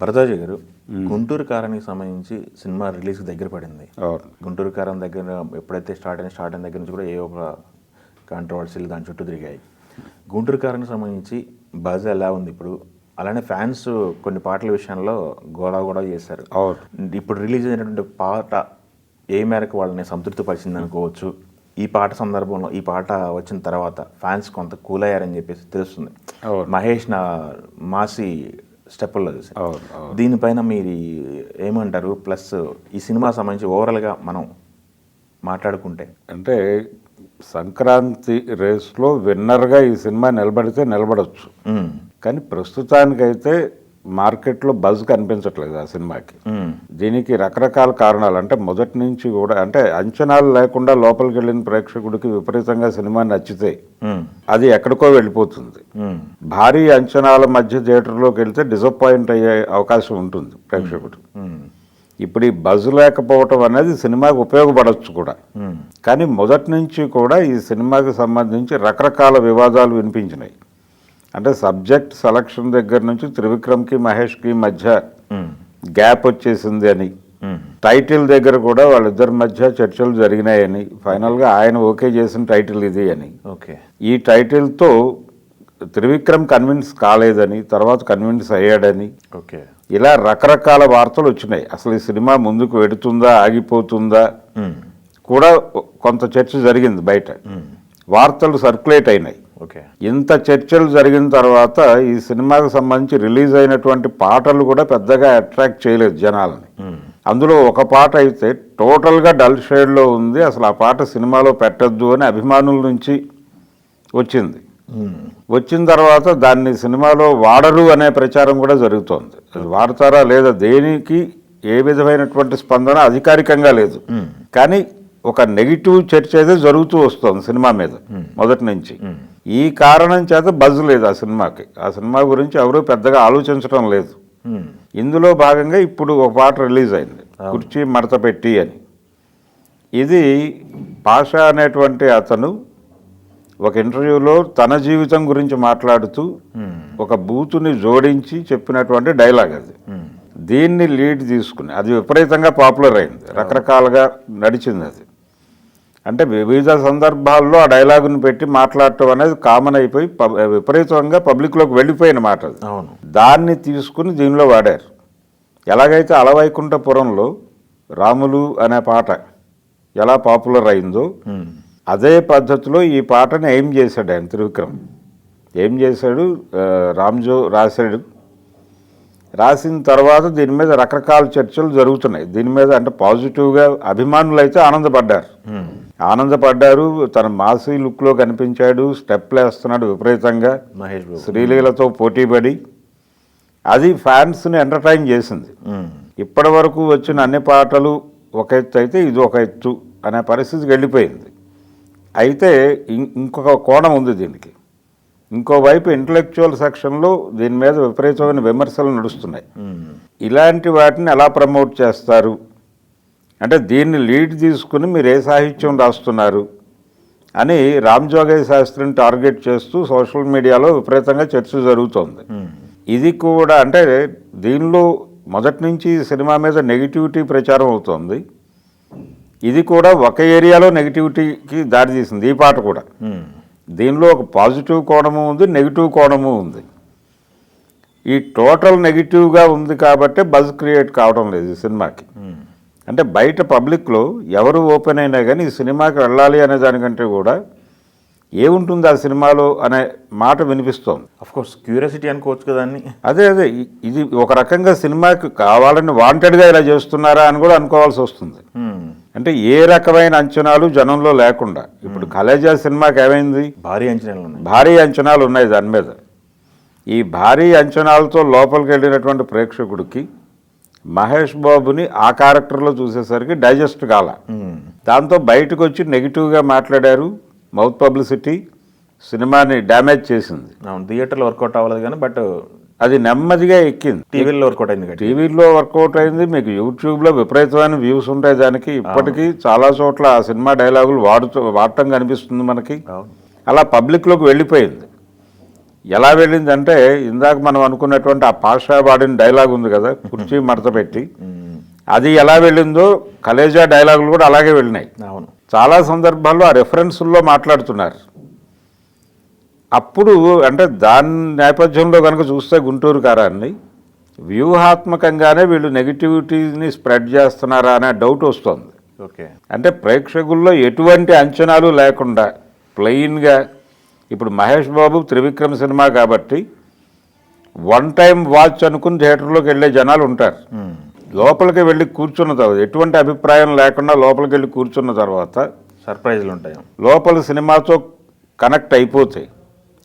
భరద్వాజ గారు, గుంటూరు కారానికి సంబంధించి సినిమా రిలీజ్కి దగ్గర పడింది. గుంటూరు కారం దగ్గర ఎప్పుడైతే స్టార్ట్ అయిన దగ్గర నుంచి కూడా ఏ ఒక కాంట్రవర్సీలు దాని చుట్టూ తిరిగాయి. గుంటూరు కారానికి సంబంధించి బజ్ ఎలా ఉంది ఇప్పుడు? అలానే ఫ్యాన్స్ కొన్ని పాటల విషయంలో గొడవ చేశారు. ఇప్పుడు రిలీజ్ అయినటువంటి పాట ఏ మేరకు వాళ్ళని సంతృప్తి పరిచింది అనుకోవచ్చు. ఈ పాట సందర్భంలో ఈ పాట వచ్చిన తర్వాత ఫ్యాన్స్ కొంత కూల్ అయ్యారని చెప్పేసి తెలుస్తుంది. మహేష్ మాసి స్టెప్పుల్లో చూసి దీనిపైన మీరు ఏమంటారు? ప్లస్ ఈ సినిమా సంబంధించి ఓవరాల్గా మనం మాట్లాడుకుంటే, అంటే సంక్రాంతి రేస్లో విన్నర్గా ఈ సినిమా నిలబడవచ్చు, కానీ ప్రస్తుతానికైతే మార్కెట్లో బజ్ కనిపించట్లేదు ఆ సినిమాకి. దీనికి రకరకాల కారణాలు. అంటే మొదటి నుంచి కూడా అంటే అంచనాలు లేకుండా లోపలికి వెళ్ళిన ప్రేక్షకుడికి విపరీతంగా సినిమా నచ్చితే అది ఎక్కడికో వెళ్ళిపోతుంది. భారీ అంచనాల మధ్య థియేటర్లోకి వెళ్తే డిసప్పాయింట్ అయ్యే అవకాశం ఉంటుంది ప్రేక్షకుడు. ఇప్పుడు ఈ బజ్ లేకపోవటం అనేది సినిమాకి ఉపయోగపడవచ్చు కూడా. కానీ మొదటి నుంచి కూడా ఈ సినిమాకి సంబంధించి రకరకాల వివాదాలు వినిపించినాయి. అంటే సబ్జెక్ట్ సెలక్షన్ దగ్గర నుంచి త్రివిక్రమ్కి మహేష్కి మధ్య గ్యాప్ వచ్చేసింది అని, టైటిల్ దగ్గర కూడా వాళ్ళిద్దరి మధ్య చర్చలు జరిగినాయని, ఫైనల్గా ఆయన ఓకే చేసిన టైటిల్ ఇది అని, ఈ టైటిల్తో త్రివిక్రమ్ కన్విన్స్ కాలేదని, తర్వాత కన్విన్స్ అయ్యాడని, ఇలా రకరకాల వార్తలు వచ్చినాయి. అసలు ఈ సినిమా ముందుకు వెడుతుందా ఆగిపోతుందా కూడా కొంత చర్చ జరిగింది బయట. వార్తలు సర్క్యులేట్ అయినాయి. ఇంత చర్చలు జరిగిన తర్వాత ఈ సినిమాకు సంబంధించి రిలీజ్ అయినటువంటి పాటలు కూడా పెద్దగా అట్రాక్ట్ చేయలేదు జనాలని. అందులో ఒక పాట అయితే టోటల్గా డల్ షేడ్లో ఉంది, అసలు ఆ పాట సినిమాలో పెట్టద్దు అని అభిమానుల నుంచి వచ్చింది. వచ్చిన తర్వాత దాన్ని సినిమాలో వాడరు అనే ప్రచారం కూడా జరుగుతోంది. అది వాడతారా లేదా దేనికి ఏ విధమైనటువంటి స్పందన అధికారికంగా లేదు, కానీ ఒక నెగిటివ్ చర్చ అయితే జరుగుతూ వస్తుంది సినిమా మీద మొదటి నుంచి. ఈ కారణం చేత బజ్ లేదు ఆ సినిమాకి. ఆ సినిమా గురించి ఎవరూ పెద్దగా ఆలోచించడం లేదు. ఇందులో భాగంగా ఇప్పుడు ఒక పాట రిలీజ్ అయింది, కుర్చీ మడత పెట్టి అని. ఇది పాషా అనేటువంటి అతను ఒక ఇంటర్వ్యూలో తన జీవితం గురించి మాట్లాడుతూ ఒక బూతుని జోడించి చెప్పినటువంటి డైలాగ్ అది. దీన్ని లీడ్ తీసుకుని అది విపరీతంగా పాపులర్ అయింది, రకరకాలుగా నడిచింది అది. అంటే వివిధ సందర్భాల్లో ఆ డైలాగుని పెట్టి మాట్లాడటం అనేది కామన్ అయిపోయి విపరీతంగా పబ్లిక్లోకి వెళ్ళిపోయిన మాట అది. దాన్ని తీసుకుని దీనిలో వాడారు. ఎలాగైతే అలవైకుంఠపురంలో రాములు అనే పాట ఎలా పాపులర్ అయిందో అదే పద్ధతిలో ఈ పాటని ఏం చేశాడు ఆయన త్రివిక్రమ్. ఏం చేశాడు, రామ్జో రాశాడు. రాసిన తర్వాత దీని మీద రకరకాల చర్చలు జరుగుతున్నాయి. దీని మీద అంటే పాజిటివ్గా అభిమానులు అయితే ఆనందపడ్డారు. తన మాసీ లుక్లో కనిపించాడు, స్టెప్లు వేస్తున్నాడు విపరీతంగా, శ్రీలీలతో పోటీపడి. అది ఫ్యాన్స్ని ఎంటర్టైన్ చేసింది. ఇప్పటి వరకు వచ్చిన అన్ని పాటలు ఒక ఎత్తు అయితే ఇది ఒక ఎత్తు అనే పరిస్థితికి వెళ్ళిపోయింది. అయితే ఇంకొక కోణం ఉంది దీనికి. ఇంకోవైపు ఇంటలెక్చువల్ సెక్షన్లో దీని మీద విపరీతమైన విమర్శలు నడుస్తున్నాయి. ఇలాంటి వాటిని ఎలా ప్రమోట్ చేస్తారు, అంటే దీన్ని లీడ్ తీసుకుని మీరు ఏ సాహిత్యం రాస్తున్నారు అని రామ్జోగయ్య శాస్త్రిని టార్గెట్ చేస్తూ సోషల్ మీడియాలో విపరీతంగా చర్చ జరుగుతోంది. ఇది కూడా అంటే దీనిలో మొదటి నుంచి సినిమా మీద నెగిటివిటీ ప్రచారం అవుతోంది. ఇది కూడా ఒక ఏరియాలో నెగిటివిటీకి దారితీసింది. ఈ పాట కూడా దీనిలో ఒక పాజిటివ్ కోణము ఉంది, నెగిటివ్ కోణము ఉంది. ఈ టోటల్ నెగిటివ్గా ఉంది కాబట్టి బజ్ క్రియేట్ కావడం లేదు ఈ సినిమాకి. అంటే బయట పబ్లిక్లో ఎవరు ఓపెన్ అయినా కానీ ఈ సినిమాకి వెళ్ళాలి అనే దానికంటే కూడా ఏముంటుంది ఆ సినిమాలో అనే మాట వినిపిస్తోంది. అఫ్కోర్స్ క్యూరియాసిటీ అనుకోవచ్చు కదా. అదే ఇది ఒక రకంగా సినిమాకి కావాలని వాంటెడ్గా ఇలా చేస్తున్నారా అని కూడా అనుకోవాల్సి వస్తుంది. అంటే ఏ రకమైన అంచనాలు జనంలో లేకుండా. ఇప్పుడు కలేజా సినిమాకి ఏమైంది, భారీ అంచనాలు ఉన్నాయి దాని మీద. ఈ భారీ అంచనాలతో లోపలికి వెళ్ళినటువంటి ప్రేక్షకుడికి మహేష్ బాబుని ఆ క్యారెక్టర్లో చూసేసరికి డైజెస్ట్ కాల. దాంతో బయటకు వచ్చి నెగిటివ్గా మాట్లాడారు. మౌత్ పబ్లిసిటీ సినిమాని డ్యామేజ్ చేసింది. థియేటర్లో వర్కౌట్ అవ్వలేదు కానీ బట్ అది నెమ్మదిగా ఎక్కింది. టీవీలో వర్కౌట్ అయింది. మీకు యూట్యూబ్లో విపరీతమైన వ్యూస్ ఉంటాయి దానికి. ఇప్పటికీ చాలా చోట్ల ఆ సినిమా డైలాగులు వాడటం కనిపిస్తుంది మనకి. అలా పబ్లిక్లోకి వెళ్ళిపోయింది. ఎలా వెళ్ళిందంటే ఇందాక మనం అనుకున్నటువంటి ఆ పాషా వాడిన డైలాగ్ ఉంది కదా, కుర్చీ మడత పెట్టి, అది ఎలా వెళ్ళిందో కలేజా డైలాగులు కూడా అలాగే వెళ్ళినాయి. అవును, చాలా సందర్భాల్లో ఆ రెఫరెన్సుల్లో మాట్లాడుతున్నారు. అప్పుడు అంటే దాని నేపథ్యంలో కనుక చూస్తే గుంటూరు కారాన్ని వ్యూహాత్మకంగానే వీళ్ళు నెగిటివిటీని స్ప్రెడ్ చేస్తున్నారా అనే డౌట్ వస్తుంది. ఓకే, అంటే ప్రేక్షకుల్లో ఎటువంటి అంచనాలు లేకుండా ప్లెయిన్గా, ఇప్పుడు మహేష్ బాబు త్రివిక్రమ్ సినిమా కాబట్టి వన్ టైం వాచ్ అనుకుని థియేటర్లోకి వెళ్ళే జనాలు ఉంటారు. లోపలికి వెళ్ళి కూర్చున్న తర్వాత ఎటువంటి అభిప్రాయం లేకుండా లోపలికి వెళ్ళి కూర్చున్న తర్వాత సర్ప్రైజ్లు ఉంటాయి. లోపల సినిమాతో కనెక్ట్ అయిపోతే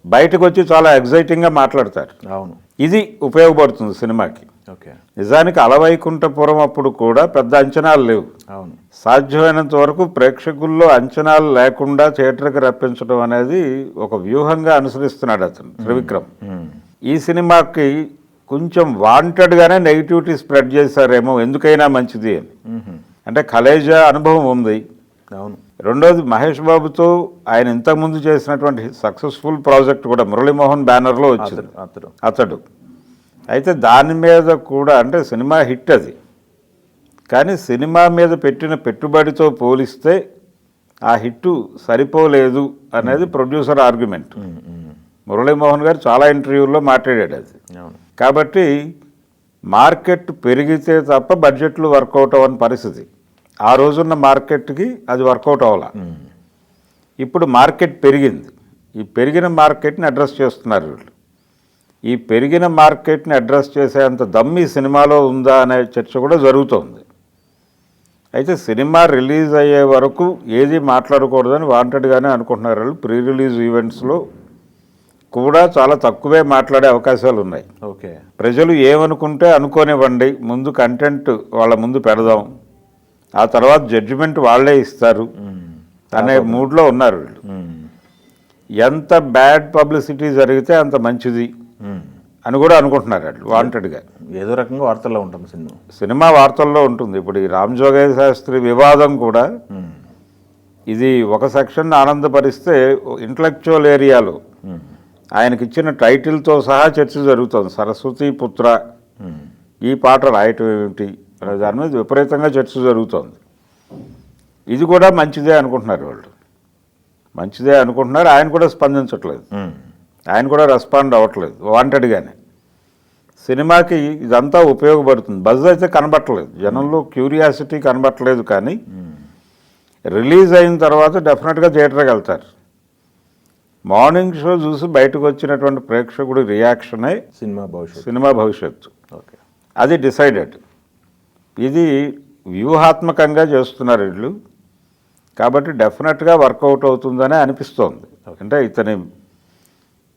బయటకు వచ్చి చాలా ఎగ్జైటింగ్గా మాట్లాడతారు. అవును, ఇది ఉపయోగపడుతుంది సినిమాకి. ఓకే, నిజానికి అలవైకుంఠపురం అప్పుడు కూడా పెద్ద అంచనాలు లేవు. అవును, సాధ్యమైనంత వరకు ప్రేక్షకుల్లో అంచనాలు లేకుండా థియేటర్కి రప్పించడం అనేది ఒక వ్యూహంగా అనుసరిస్తున్నాడు అతను త్రివిక్రమ్. ఈ సినిమాకి కొంచెం వాంటెడ్గానే నెగిటివిటీ స్ప్రెడ్ చేశారేమో, ఎందుకైనా మంచిది అని. అంటే కలేజా అనుభవం ఉంది. అవును, రెండోది మహేష్ బాబుతో ఆయన ఇంతకుముందు చేసినటువంటి సక్సెస్ఫుల్ ప్రాజెక్ట్ కూడా మురళీమోహన్ బ్యానర్లో వచ్చింది అతడు. అయితే దాని మీద కూడా అంటే సినిమా హిట్ అది, కానీ సినిమా మీద పెట్టిన పెట్టుబడితో పోలిస్తే ఆ హిట్ సరిపోలేదు అనేది ప్రొడ్యూసర్ ఆర్గ్యుమెంట్. మురళీమోహన్ గారు చాలా ఇంటర్వ్యూల్లో మాట్లాడాడు అది. కాబట్టి మార్కెట్ పెరిగితే తప్ప బడ్జెట్లు వర్కౌట్ అవ్వని పరిస్థితి. ఆ రోజున్న మార్కెట్కి అది వర్కౌట్ అవ్వాల. ఇప్పుడు మార్కెట్ పెరిగింది. ఈ పెరిగిన మార్కెట్ని అడ్రస్ చేస్తున్నారు వీళ్ళు. ఈ పెరిగిన మార్కెట్ని అడ్రస్ చేసేంత దమ్ము ఈ సినిమాలో ఉందా అనే చర్చ కూడా జరుగుతోంది. అయితే సినిమా రిలీజ్ అయ్యే వరకు ఏది మాట్లాడకూడదని వాంటెడ్గానే అనుకుంటున్నారు వాళ్ళు. ప్రీ రిలీజ్ ఈవెంట్స్లో కూడా చాలా తక్కువే మాట్లాడే అవకాశాలు ఉన్నాయి. ఓకే, ప్రజలు ఏమనుకుంటే అనుకోనివ్వండి, ముందు కంటెంట్ వాళ్ళ ముందు పెడదాం, ఆ తర్వాత జడ్జిమెంట్ వాళ్ళే ఇస్తారు అనే మూడ్లో ఉన్నారు వీళ్ళు. ఎంత బ్యాడ్ పబ్లిసిటీ జరిగితే అంత మంచిది అని కూడా అనుకుంటున్నారు వాళ్ళు వాంటెడ్గా. ఏదో రకంగా వార్తల్లో ఉంటుంది సినిమా వార్తల్లో ఉంటుంది. ఇప్పుడు ఈ రామ్ జోగయ్య శాస్త్రి వివాదం కూడా ఇది ఒక సెక్షన్ ఆనందపరిస్తే ఇంటలెక్చువల్ ఏరియాలో ఆయనకిచ్చిన టైటిల్తో సహా చర్చ జరుగుతుంది. సరస్వతి పుత్ర ఈ పాట రాయటం ఏమిటి అనే దాని మీద విపరీతంగా చర్చ జరుగుతోంది. ఇది కూడా మంచిదే అనుకుంటున్నారు వాళ్ళు, మంచిదే అనుకుంటున్నారు. ఆయన కూడా స్పందించట్లేదు, ఆయన కూడా రెస్పాండ్ అవ్వట్లేదు వాంటెడ్గానే. సినిమాకి ఇదంతా ఉపయోగపడుతుంది. బజ్ అయితే కనబట్టలేదు, జనంలో క్యూరియాసిటీ కనబట్టలేదు. కానీ రిలీజ్ అయిన తర్వాత డెఫినెట్గా థియేటర్కి వెళ్తారు. మార్నింగ్ షో చూసి బయటకు వచ్చినటువంటి ప్రేక్షకుడి రియాక్షనే సినిమా భవిష్యత్తు. ఓకే, అది డిసైడెడ్. ఇది వ్యూహాత్మకంగా చేస్తున్నారు వీళ్ళు, కాబట్టి డెఫినెట్గా వర్కౌట్ అవుతుందనే అనిపిస్తోంది. అంటే ఇతని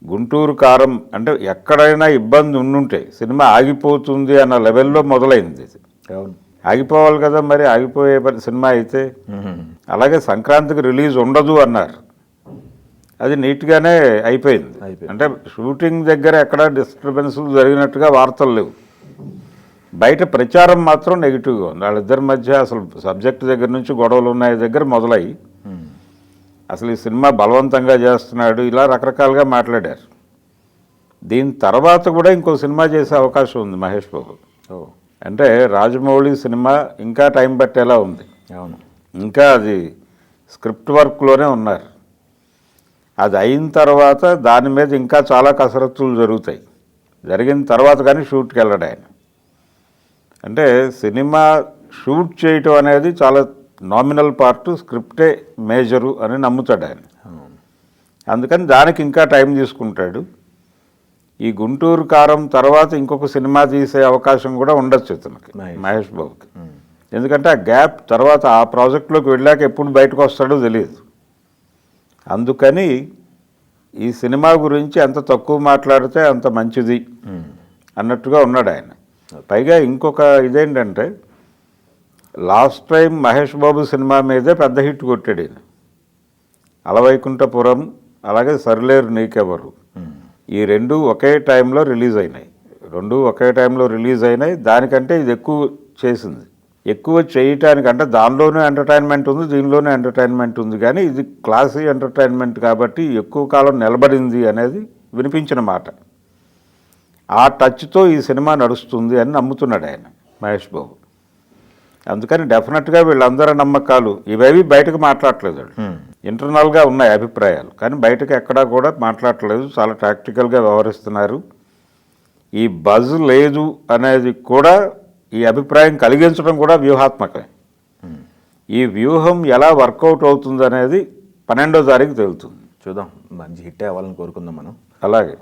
గుంటూరు కారం అంటే ఎక్కడైనా ఇబ్బంది ఉండుంటే సినిమా ఆగిపోతుంది అన్న లెవెల్లో మొదలైంది ఇది. ఆగిపోవాలి కదా మరి, ఆగిపోయే సినిమా అయితే. అలాగే సంక్రాంతికి రిలీజ్ ఉండదు అన్నారు, అది నీట్గానే అయిపోయింది. అంటే షూటింగ్ దగ్గర ఎక్కడ డిస్టర్బెన్స్ జరిగినట్టుగా వార్తలు లేవు. బయట ప్రచారం మాత్రం నెగిటివ్గా ఉంది. వాళ్ళిద్దరి మధ్య అసలు సబ్జెక్ట్ దగ్గర నుంచి గొడవలు ఉన్నాయి దగ్గర మొదలయ్యి అసలు ఈ సినిమా బలవంతంగా చేస్తున్నాడు ఇలా రకరకాలుగా మాట్లాడారు. దీని తర్వాత కూడా ఇంకో సినిమా చేసే అవకాశం ఉంది మహేష్ బాబు. అంటే రాజమౌళి సినిమా ఇంకా టైం పట్టేలా ఉంది. అవును, ఇంకా అది స్క్రిప్ట్ వర్క్లోనే ఉన్నారు. అది అయిన తర్వాత దాని మీద ఇంకా చాలా కసరత్తులు జరుగుతాయి. జరిగిన తర్వాత కానీ షూట్కి వెళ్ళడు ఆయన. అంటే సినిమా షూట్ చేయటం అనేది చాలా నామినల్ పార్ట్, స్క్రిప్టే మేజరు అని నమ్ముతాడు ఆయన. అందుకని దానికి ఇంకా టైం తీసుకుంటాడు. ఈ గుంటూరు కారం తర్వాత ఇంకొక సినిమా తీసే అవకాశం కూడా ఉండొచ్చు ఇతనికి, మహేష్ బాబుకి. ఎందుకంటే ఆ గ్యాప్ తర్వాత ఆ ప్రాజెక్టులోకి వెళ్ళాక ఎప్పుడు బయటకు వస్తాడో తెలియదు. అందుకని ఈ సినిమా గురించి ఎంత తక్కువ మాట్లాడితే అంత మంచిది అన్నట్టుగా ఉన్నాడు ఆయన. పైగా ఇంకొక ఇదేంటంటే last time Mahesh Babu cinema మీదే పెద్ద హిట్ కొట్టాడు ఈయన. అలవైకుంఠపురం అలాగే సరిలేరు నీకెవరు, ఈ రెండు ఒకే టైంలో రిలీజ్ అయినాయి. దానికంటే ఇది ఎక్కువ చేసింది. ఎక్కువ చేయటానికి అంటే దానిలోనూ ఎంటర్టైన్మెంట్ ఉంది, దీనిలోనూ ఎంటర్టైన్మెంట్ ఉంది. కానీ ఇది క్లాసీ ఎంటర్టైన్మెంట్ కాబట్టి ఎక్కువ కాలం నిలబడింది అనేది వినిపించిన మాట. ఆ టచ్తో ఈ సినిమా నడుస్తుంది అని నమ్ముతున్నాడు ఆయన మహేష్ బాబు. అందుకని డెఫినెట్గా వీళ్ళందరి నమ్మకాలు ఇవేవి బయటకు మాట్లాడట్లేదు. ఇంటర్నల్గా ఉన్నాయి అభిప్రాయాలు, కానీ బయటకు ఎక్కడా కూడా మాట్లాడట్లేదు. చాలా ప్రాక్టికల్గా వ్యవహరిస్తున్నారు. ఈ బజ్ లేదు అనేది కూడా ఈ అభిప్రాయం కలిగించడం కూడా వ్యూహాత్మకమే. ఈ వ్యూహం ఎలా వర్కౌట్ అవుతుంది అనేది 12వ తారీఖు తెలుస్తుంది. చూద్దాం, మంచి హిట్ అవ్వాలని కోరుకుందాం మనం. అలాగే.